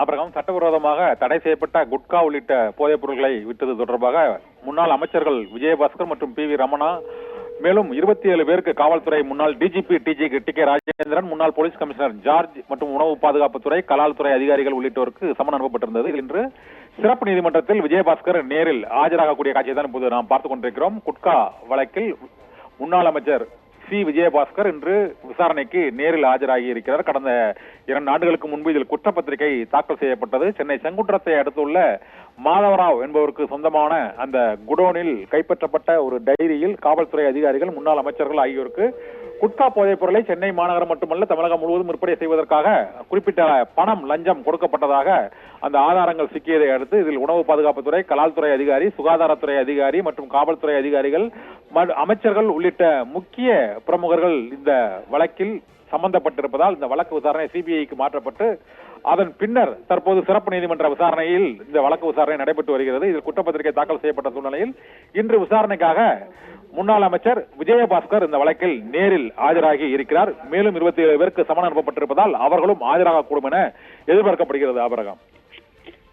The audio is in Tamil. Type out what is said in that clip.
அப்புறம் சட்டவிரோதமாக தடை செய்யப்பட்ட குட்கா உள்ளிட்ட போதைப் பொருட்களை விட்டது தொடர்பாக முன்னாள் அமைச்சர்கள் விஜயபாஸ்கர் மற்றும் பி வி ரமணா மேலும் 27 பேருக்கு காவல்துறை முன்னாள் டிஜிபி டி.கே. ராஜேந்திரன், முன்னாள் போலீஸ் கமிஷனர் ஜார்ஜ் மற்றும் உணவு பாதுகாப்புத்துறை கலால்துறை அதிகாரிகள் உள்ளிட்டோருக்கு சமன் அனுப்பப்பட்டிருந்தது. இன்று சிறப்பு நீதிமன்றத்தில் விஜயபாஸ்கர் நேரில் ஆஜராகக்கூடிய காட்சியை தான் இப்போது நாம் பார்த்துக் கொண்டிருக்கிறோம். குட்கா வழக்கில் முன்னாள் அமைச்சர் சி விஜயபாஸ்கர் இன்று விசாரணைக்கு நேரில் ஆஜராகி இருக்கிறார். கடந்த 2 ஆண்டுகளுக்கு முன்பு இதில் குற்றப்பத்திரிகை தாக்கல் செய்யப்பட்டது. சென்னை செங்குன்றத்தை அடுத்துள்ள மாதவராவ் என்பவருக்கு சொந்தமான அந்த குடோனில் கைப்பற்றப்பட்ட ஒரு டைரியில் காவல்துறை அதிகாரிகள், முன்னாள் அமைச்சர்கள் ஆகியோருக்கு குட்கா போதைப் பொருளை சென்னை மாநகரம் மட்டுமல்ல தமிழகம் முழுவதும் விற்பனை செய்வதற்காக குறிப்பிட்ட பணம் லஞ்சம் கொடுக்கப்பட்டதாக அந்த ஆதாரங்கள் சிக்கியதை அடுத்து இதில் உணவு பாதுகாப்புத்துறை, கலால்துறை அதிகாரி, சுகாதாரத்துறை அதிகாரி மற்றும் காவல்துறை அதிகாரிகள், அமைச்சர்கள் உள்ளிட்ட முக்கிய பிரமுகர்கள் இந்த வழக்கில் சம்பந்தப்பட்டிருப்பதால் இந்த வழக்கு விசாரணை சிபிஐக்கு மாற்றப்பட்டு அதன் பின்னர் தற்போது சிறப்பு நீதிமன்ற விசாரணையில் இந்த வழக்கு விசாரணை நடைபெற்று வருகிறது. இதில் குற்றப்பத்திரிகை தாக்கல் செய்யப்பட்ட சூழ்நிலையில் இன்று விசாரணைக்காக முன்னாள் அமைச்சர் விஜயபாஸ்கர் இந்த வழக்கில் நேரில் ஆஜராகி இருக்கிறார். மேலும் 27 பேருக்கு சமன் அனுப்பப்பட்டிருப்பதால் அவர்களும் ஆஜராகக்கூடும் என எதிர்பார்க்கப்படுகிறது. ஆபரகம்.